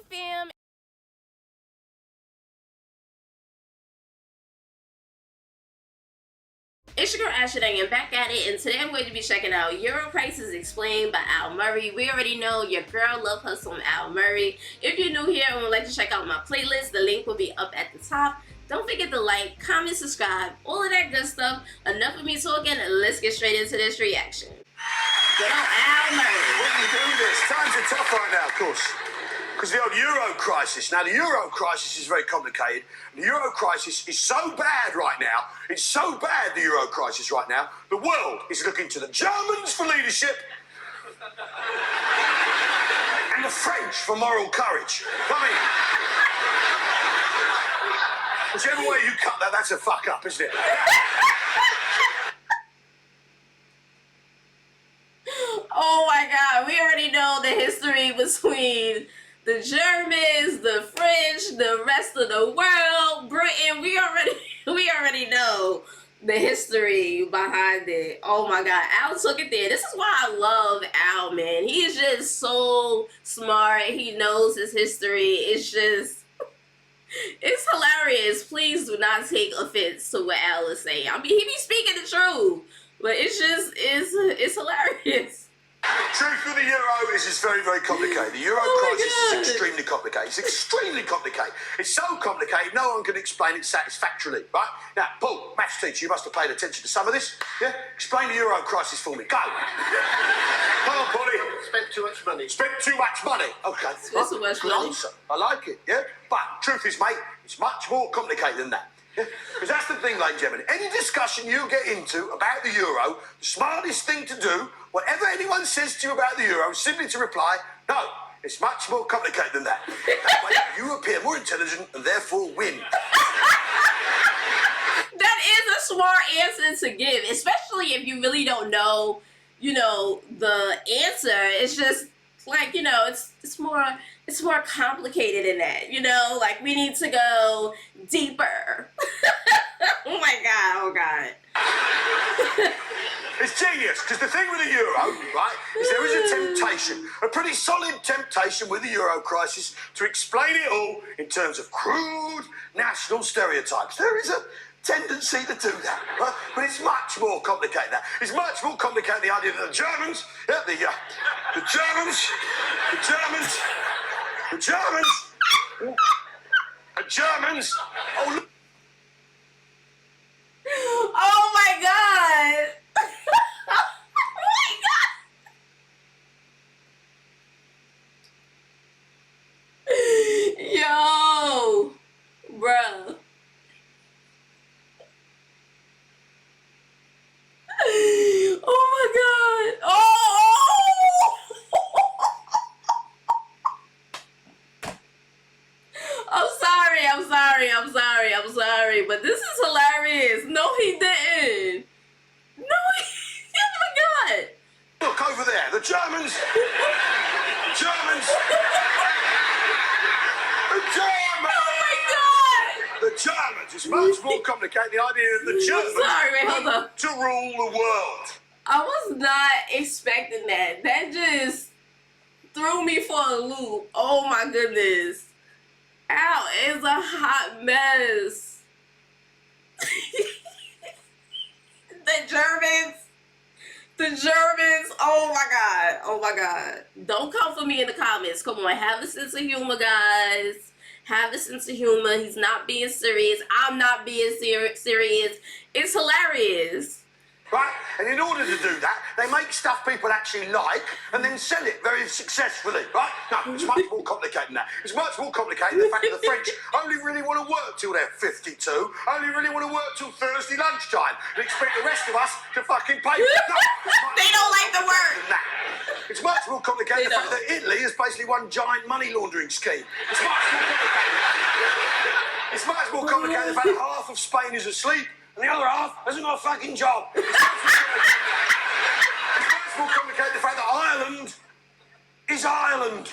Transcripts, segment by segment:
fam? It's your girl Ashley and back at it, and today I'm going to be checking out Euro Prices Explained by Al Murray. We already know your girl love her some Al Murray. If you're new here and would like to check out my playlist, the link will be up at the top. Don't forget to like, comment, subscribe, all of that good stuff. Enough of me talking, let's get straight into this reaction. Good old Al Murray. When you do this, times are tough right now, of course. Because the old Euro crisis. Now, the Euro crisis is very complicated. The Euro crisis is so bad right now. It's so bad, the Euro crisis right now. The world is looking to the Germans for leadership and the French for moral courage. I mean, whichever way you cut that, that's a fuck up, isn't it? Oh my God, we already know the history between the Germans, the French, the rest of the world, Britain. We already know the history behind it. Oh my God, Al took it there. This is why I love Al, man. He's just so smart. He knows his history. It's just, it's hilarious. Please do not take offense to what Al is saying. I mean, he be speaking the truth, but it's just, it's hilarious. Truth of the Euro is just very, very complicated. The Euro crisis is extremely complicated. It's extremely complicated. It's so complicated, no one can explain it satisfactorily, right? Now, Paul, maths teacher, you must have paid attention to some of this. Yeah? Explain the Euro crisis for me. Go. Come on, Paulie. Spent too much money. Spent too much money. Okay. Spent too much Good money. answer. I like it, yeah? But truth is, mate, it's much more complicated than that. Because that's the thing, ladies and gentlemen. Any discussion you get into about the Euro, the smartest thing to do, whatever anyone says to you about the Euro, is simply to reply, no, it's much more complicated than that. That way you appear more intelligent and therefore win. That is a smart answer to give, especially if you really don't know, the answer. It's just like, it's more complicated than that, like we need to go deeper. Oh my God. It's genius, because the thing with the Euro, right, is there is a temptation, a pretty solid temptation with the Euro crisis to explain it all in terms of crude national stereotypes. There is a tendency to do that, right? But it's much more complicated than that. It's much more complicated than the idea that the Germans, oh, look. Oh my God. Yo, bruh. Oh my God. Oh. I'm sorry, but this is hilarious. No, he didn't. No, oh my God. Look over there, the Germans. The Germans. It's much more complicated, the idea that the Germans hold on. to rule the world. I was not expecting that. That just threw me for a loop. Oh my goodness. Al is a hot mess. The Germans, oh my God. Don't come for me in the comments. Come on, have a sense of humor, guys. Have a sense of humor. He's not being serious. I'm not being serious. It's hilarious. Right? And in order to do that, they make stuff people actually like and then sell it very successfully, right? No, it's much more complicated than that. It's much more complicated than the fact that the French only really want to work till they're 52, only really want to work till Thursday lunchtime, and expect the rest of us to fucking pay for it. No, they don't like the work. It's much more complicated than the fact that Italy is basically one giant money laundering scheme. It's much more complicated. It's much more complicated than the fact that half of Spain is asleep and the other half hasn't got a fucking job. It's much more complicated than the fact that Ireland is Ireland.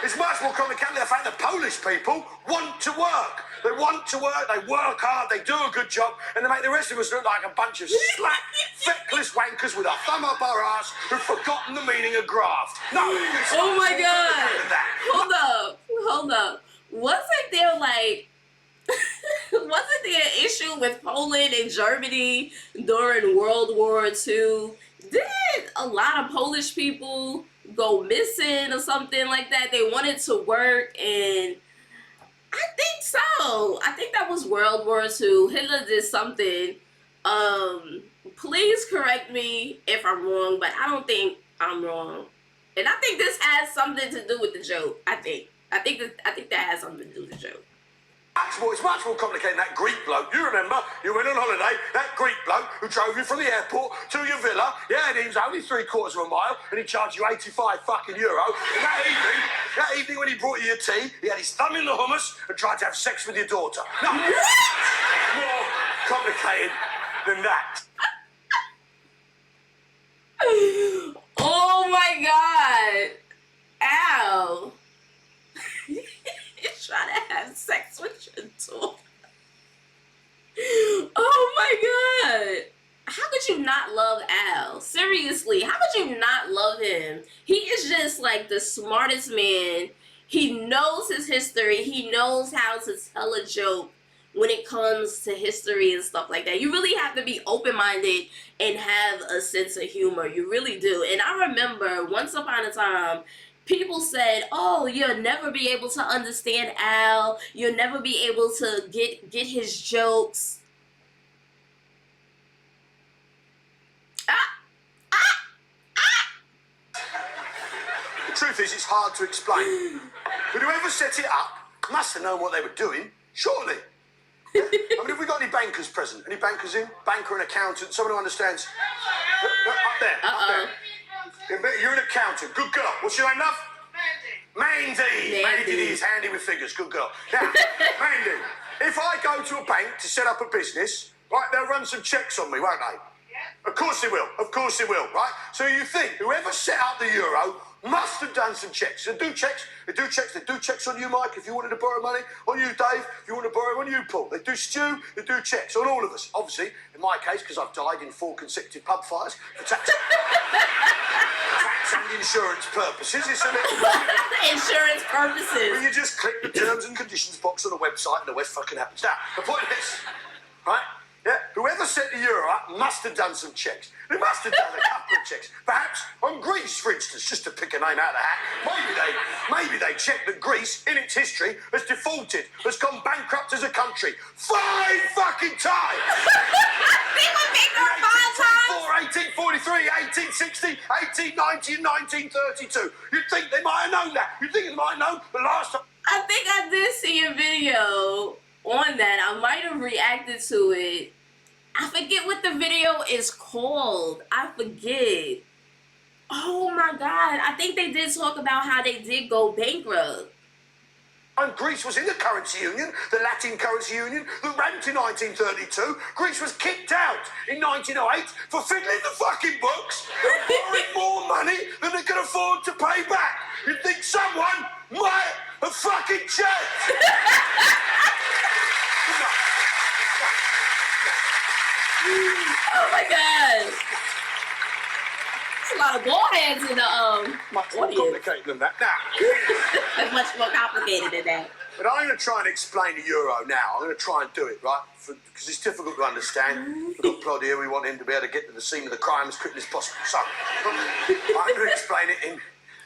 It's much more complicated than the fact that Polish people want to work. They want to work, they work hard, they do a good job, and they make the rest of us look like a bunch of slack, feckless wankers with a thumb up our arse who've forgotten the meaning of graft. No, it's oh my more God. complicated than that. Hold up. Wasn't there like, wasn't there an issue with Poland and Germany during World War II? Did a lot of Polish people go missing or something like that? They wanted to work, and I think so. I think that was World War II. Hitler did something. Please correct me if I'm wrong, but I don't think I'm wrong. And I think this has something to do with the joke. I think that has something to do with the joke. It's much more complicated than that Greek bloke. You remember, you went on holiday, that Greek bloke who drove you from the airport to your villa, yeah, and he was only 3/4 of a mile, and he charged you 85 fucking euro. And that evening when he brought you your tea, he had his thumb in the hummus and tried to have sex with your daughter. No, more complicated than that. Oh my God. Ow. He's trying to have sex with your daughter. Oh my God. How could you not love Al? Seriously, how could you not love him? He is just like the smartest man. He knows his history. He knows how to tell a joke when it comes to history and stuff like that. You really have to be open-minded and have a sense of humor. You really do. And I remember once upon a time, people said, oh, you'll never be able to understand Al. You'll never be able to get his jokes. The truth is, it's hard to explain. But whoever set it up must have known what they were doing, surely. Yeah? I mean, have we got any bankers present? Any bankers in? Banker and accountant, someone who understands. Up there, up there. You're an accountant. Good girl. What's your name, love? Mandy. Mandy is handy with figures. Good girl. Now, Mandy, if I go to a bank to set up a business, right, they'll run some checks on me, won't they? Yeah. Of course they will. Of course they will, right? So you think whoever set up the euro must have done some checks. They do checks. They do checks on you, Mike, if you wanted to borrow money. On you, Dave, if you want to borrow. On you, Paul. They do Stu. They do checks on all of us. Obviously, in my case, because I've died in 4 consecutive pub fires for tax and insurance purposes. It's a little Insurance purposes. Well, you just click the terms and conditions box on the website and the West fucking happens. Now, the point is, right? Yeah, whoever set the euro up must have done some checks. They must have done a couple of checks. Perhaps on Greece, for instance, just to pick a name out of the hat. Maybe they checked that Greece, in its history, has defaulted, has gone bankrupt as a country 5 fucking times. They were bigger 5 times. 1843, 1860, 1890, and 1932. You'd think they might have known that. You'd think they might have known the last time. I think I did see a video on that. I might have reacted to it. I forget what the video is called. I forget. Oh my God. I think they did talk about how they did go bankrupt. And Greece was in the currency union, the Latin currency union, that ran to 1932. Greece was kicked out in 1908 for fiddling the fucking books and borrowing more money than they could afford to pay back. You'd think someone might have fucking checked. Oh my God. There's a lot of ball heads in the Much more audience. complicated than that. Now, It's much more complicated than that. but I'm going to try and explain the euro now. I'm going to try and do it, right? Because it's difficult to understand. We've got Plod here. We want him to be able to get to the scene of the crime as quickly as possible. So, I'm going to explain it in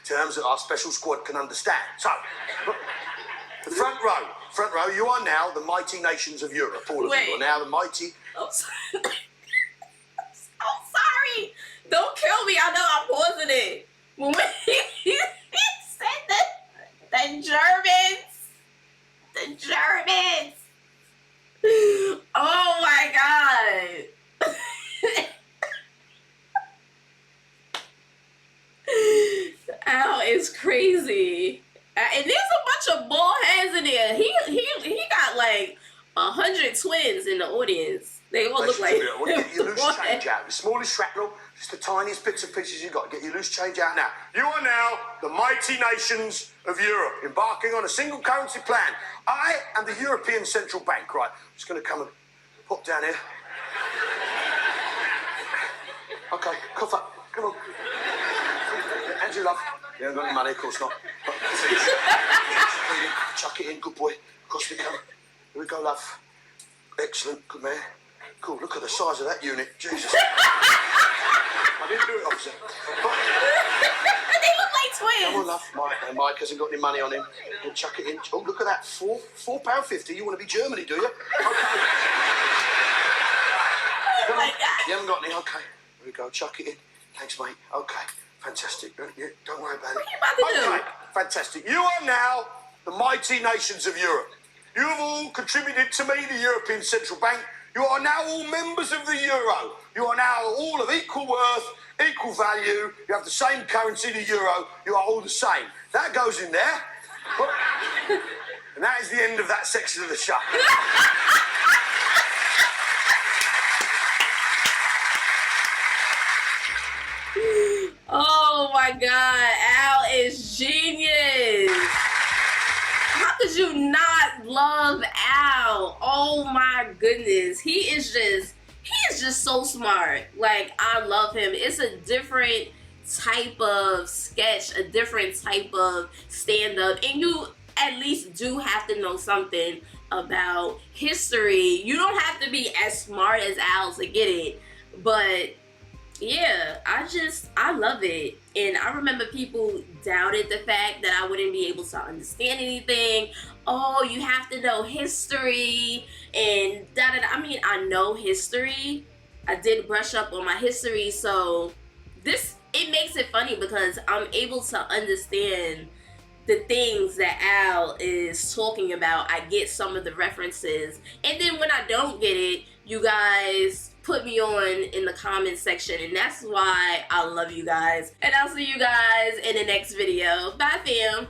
terms that our special squad can understand. So, the front row, you are now the mighty nations of Europe. All of you are now the mighty... I'm sorry. I'm sorry. Don't kill me. I know I'm pausing it. When he said the Germans. Oh my God. Al is crazy. And there's a bunch of bald heads in there. He got like 100 twins in the audience. They all look like. I want to get your loose change out. The smallest shrapnel, just the tiniest bits and pieces you got. Get your loose change out now. You are now the mighty nations of Europe, embarking on a single currency plan. I am the European Central Bank, right? I'm just going to come and pop down here. Okay, cough up. Come on. Andrew, love. You haven't got any money, of course not. Chuck it in, good boy. Across we come. Here we go, love. Excellent, good man. Cool, look at the size of that unit. Jesus. I didn't do it, officer. They look like twins. Come on, love. Mike hasn't got any money on him. We'll chuck it in. Oh, look at that. £4.50. You want to be Germany, do you? Okay. Oh my God. You haven't got any? Okay. Here we go. Chuck it in. Thanks, mate. Okay. Fantastic. Don't worry about it. What are you about to do? Okay. Fantastic. You are now the mighty nations of Europe. You have all contributed to me, the European Central Bank. You are now all members of the euro. You are now all of equal worth, equal value. You have the same currency, the euro. You are all the same. That goes in there. And that is the end of that section of the show. Oh my God, Al is genius. How could you not love Al? Oh my goodness, he is just so smart. Like, I love him. It's a different type of sketch, a different type of stand-up, and you at least do have to know something about history. You don't have to be as smart as Al to get it, but yeah, I love it. And I remember people doubted the fact that I wouldn't be able to understand anything. Oh, you have to know history and da-da-da. I mean, I know history. I did brush up on my history, so it makes it funny because I'm able to understand the things that Al is talking about. I get some of the references, and then when I don't get it, you guys put me on in the comment section, and that's why I love you guys. And I'll see you guys in the next video. Bye, fam.